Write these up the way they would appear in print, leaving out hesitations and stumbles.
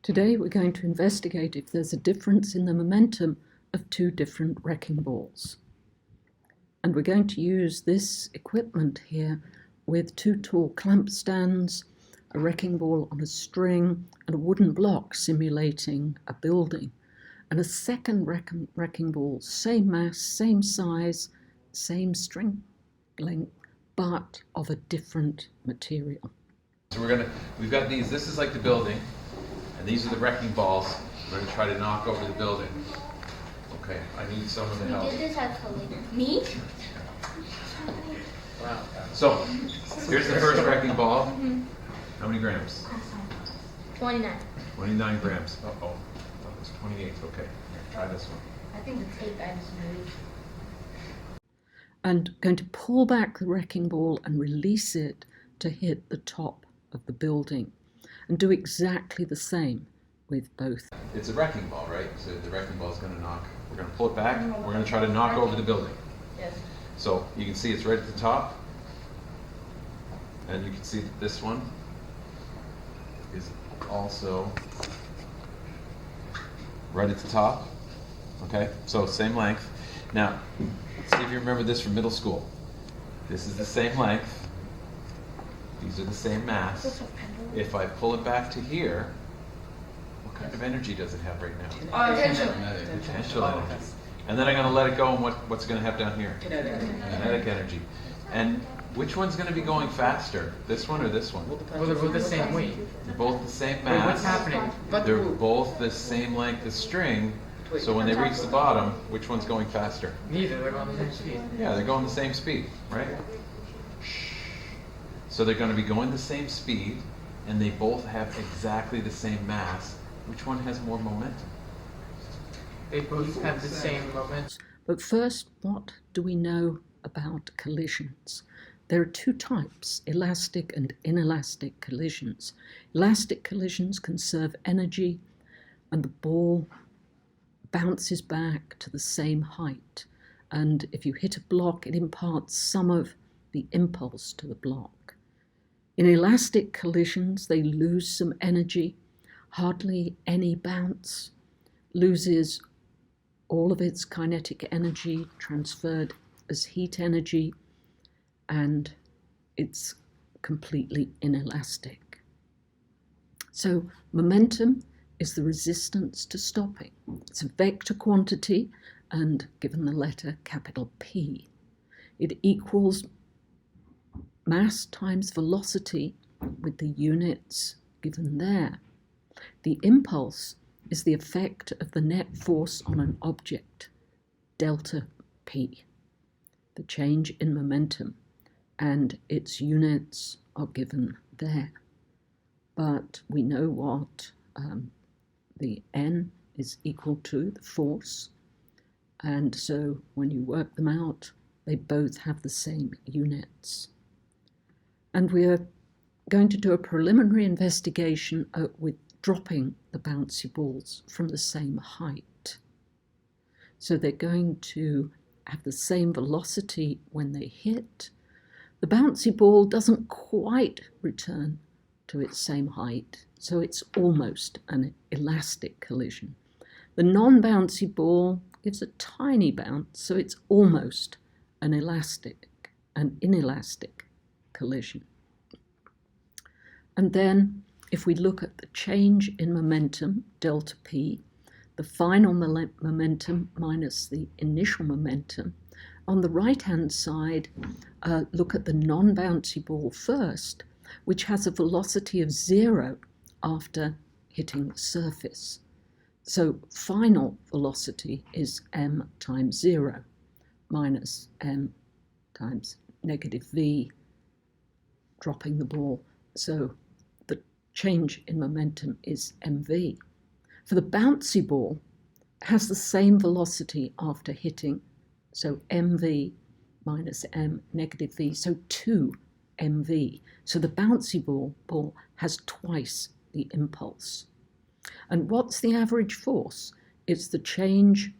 Today we're going to investigate if there's a difference in the momentum of two different wrecking balls. And we're going to use this equipment here with two tall clamp stands, a wrecking ball on a string, and a wooden block simulating a building. And a second wrecking ball, same mass, same size, same string length, but of a different material. So we've got these, this is like the building, and these are the wrecking balls. We're going to try to knock over the building. Okay, I need someone to help. Did this have color? Me? Wow. So, here's the first wrecking ball. How many grams? 29. 29 grams. Uh-oh. Oh, it's 28. Okay, here, try this one. I think the tape I just moved. And going to pull back the wrecking ball and release it to hit the top of the building. And do exactly the same with both. It's a wrecking ball, right? So the wrecking ball is going to knock. We're going to pull it back. We're going to try to knock over the building. Yes. So you can see it's right at the top. And you can see that this one is also right at the top. Okay, so same length. Now, see if you remember this from middle school. This is the same length. These are the same mass. If I pull it back to here, what kind of energy does it have right now? Potential energy. And then I'm going to let it go, and what's going to have down here? Kinetic energy. And which one's going to be going faster? This one or this one? Well, they're both the same weight. They're both the same Wait, mass. what's happening? They're both the same length of string. So when they reach the bottom, which one's going faster? Neither, they're going the same speed. Yeah, they're going the same speed, right? So they're going to be going the same speed, and they both have exactly the same mass. Which one has more momentum? They both have the same moment. But first, what do we know about collisions? There are two types, elastic and inelastic collisions. Elastic collisions conserve energy, and the ball bounces back to the same height. And if you hit a block, it imparts some of the impulse to the block. In elastic collisions, they lose some energy, hardly any bounce, loses all of its kinetic energy transferred as heat energy, and it's completely inelastic. So momentum is the resistance to stopping. It's a vector quantity, and given the letter capital P, it equals mass times velocity with the units given there. The impulse is the effect of the net force on an object, delta P, the change in momentum, and its units are given there. But we know what the N is equal to, the force, and so when you work them out, they both have the same units. And we are going to do a preliminary investigation with dropping the bouncy balls from the same height. So they're going to have the same velocity when they hit. The bouncy ball doesn't quite return to its same height, so it's almost an elastic collision. The non-bouncy ball gives a tiny bounce, so it's almost an inelastic collision. And then if we look at the change in momentum, delta P, the final momentum minus the initial momentum, on the right-hand side, look at the non-bouncy ball first, which has a velocity of 0 after hitting the surface. So final velocity is m times 0 minus m times negative v, dropping the ball. So the change in momentum is mv. For the bouncy ball, it has the same velocity after hitting, so mv minus m negative v, so 2 mv. So the bouncy ball has twice the impulse. And what's the average force? It's the change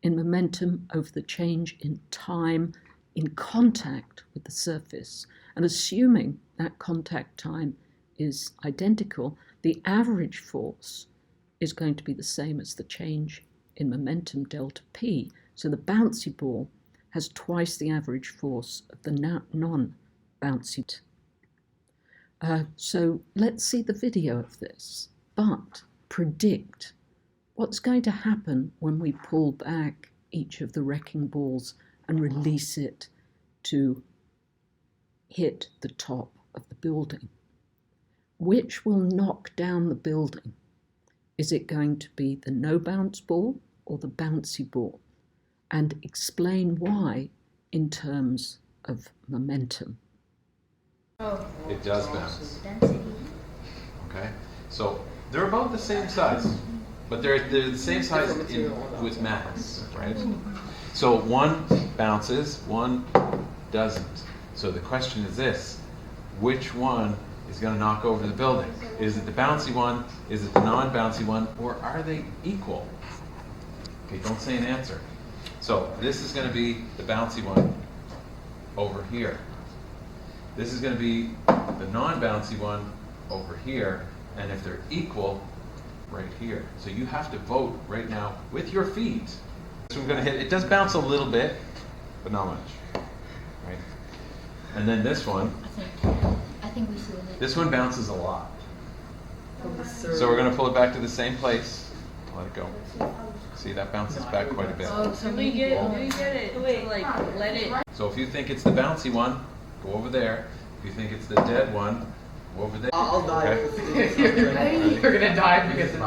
in momentum over the change in time in contact with the surface. And assuming that contact time is identical, the average force is going to be the same as the change in momentum delta P. So the bouncy ball has twice the average force of the non-bouncy. So let's see the video of this, but predict what's going to happen when we pull back each of the wrecking balls and release it to hit the top of the building. Which will knock down the building? Is it going to be the no bounce ball or the bouncy ball? And explain why in terms of momentum. Oh. It does bounce. Density. Okay, so they're about the same size, but they're the same size with mass, right? So one bounces, one doesn't. So the question is this: which one is going to knock over the building? Is it the bouncy one? Is it the non-bouncy one? Or are they equal? Okay, don't say an answer. So this is going to be the bouncy one over here. This is going to be the non-bouncy one over here. And if they're equal, right here. So you have to vote right now with your feet. This one's going to hit. It does bounce a little bit, but not much. Right? And then this one. I think we see it. This one bounces a lot. So we're going to pull it back to the same place. Let it go. See, that bounces back quite a bit. Oh, so we get it. Wait, like, let it. So if you think it's the bouncy one, go over there. If you think it's the dead one, go over there. I'll die. Okay. You're gonna die because of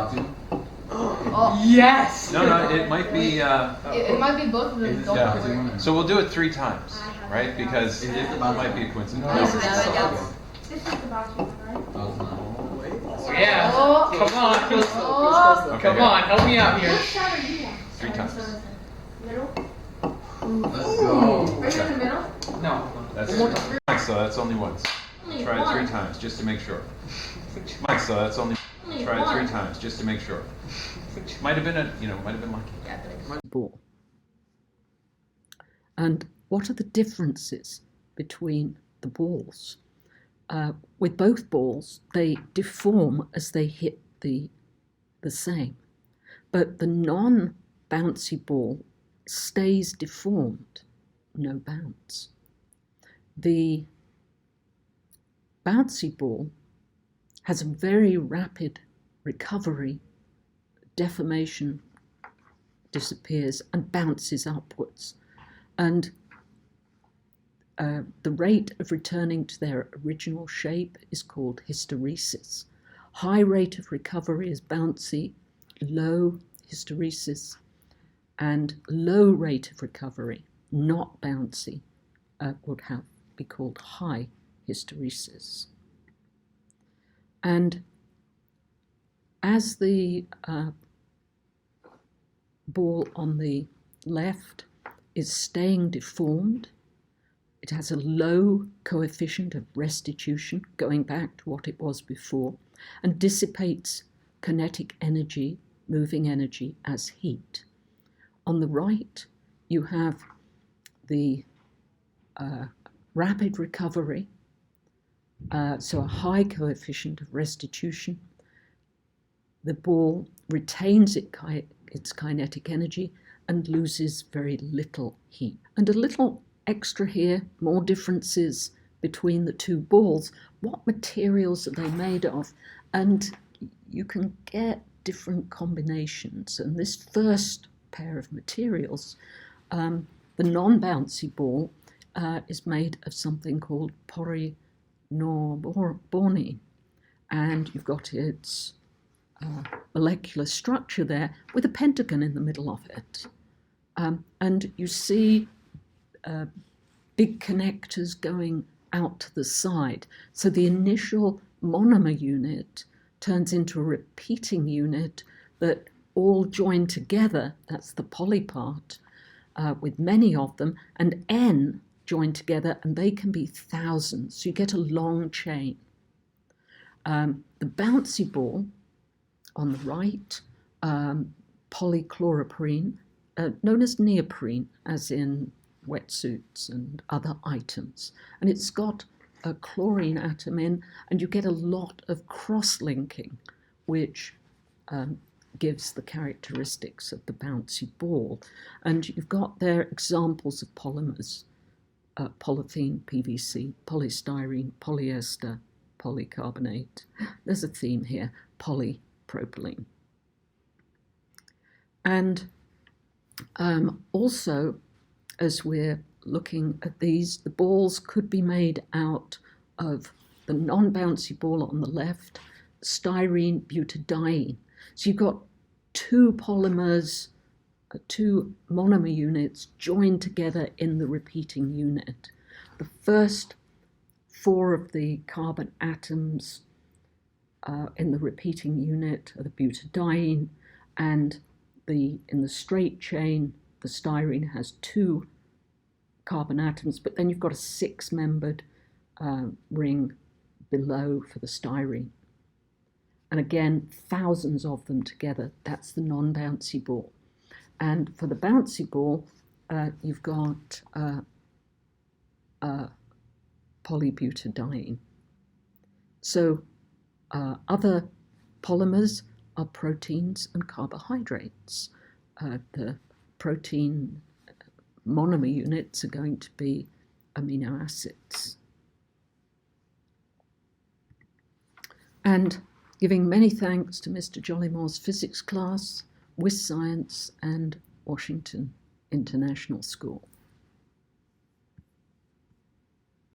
Oh. Yes! No, it might be. It might be both of them. Yeah. So we'll do it 3 times, right? Because it might be a coincidence. This is the This is the bouncy one, right? Oh, yeah. Oh. Come on. Oh. Okay, Come here. on, help me out here. Which side are you on? 3 times. Middle? Let's go. Are you in the middle? No. That's so that's only once. Only Try one. it 3 times just to make sure. Mike, so that's only. Only Try one. it 3 times just to make sure. Might have been lucky. Yeah, but it's Ball. And what are the differences between the balls? With both balls, they deform as they hit the same. But the non-bouncy ball stays deformed, no bounce. The bouncy ball has a very rapid recovery, deformation disappears and bounces upwards. And the rate of returning to their original shape is called hysteresis. High rate of recovery is bouncy, low hysteresis, and low rate of recovery, not bouncy, would be called high hysteresis. And as the ball on the left is staying deformed, it has a low coefficient of restitution, going back to what it was before, and dissipates kinetic energy, moving energy, as heat. On the right, you have the rapid recovery, so a high coefficient of restitution. The ball retains its kinetic energy and loses very little heat. And a little extra here, more differences between the 2 balls. What materials are they made of? And you can get different combinations. And this first pair of materials, the non-bouncy ball, is made of something called polynorbornene. And you've got its molecular structure there with a pentagon in the middle of it. And you see big connectors going out to the side. So the initial monomer unit turns into a repeating unit that all join together, that's the poly part, with many of them, and N join together, and they can be thousands. So you get a long chain. The bouncy ball on the right, polychloroprene, known as neoprene, as in wetsuits and other items. And it's got a chlorine atom in, and you get a lot of cross-linking. which gives the characteristics of the bouncy ball. And you've got there examples of polymers, polythene, PVC, polystyrene, polyester, polycarbonate. There's a theme here, polypropylene. And also, as we're looking at these, the balls could be made out of the non-bouncy ball on the left, styrene, butadiene. So you've got two polymers, two monomer units joined together in the repeating unit. The first 4 of the carbon atoms in the repeating unit are the butadiene, and in the straight chain, the styrene has 2 carbon atoms, but then you've got a 6-membered ring below for the styrene. And again, thousands of them together. That's the non-bouncy ball. And for the bouncy ball, you've got polybutadiene. So other polymers are proteins and carbohydrates. The protein monomer units are going to be amino acids. And giving many thanks to Mr. Jollymore's physics class, WIS Science, and Washington International School.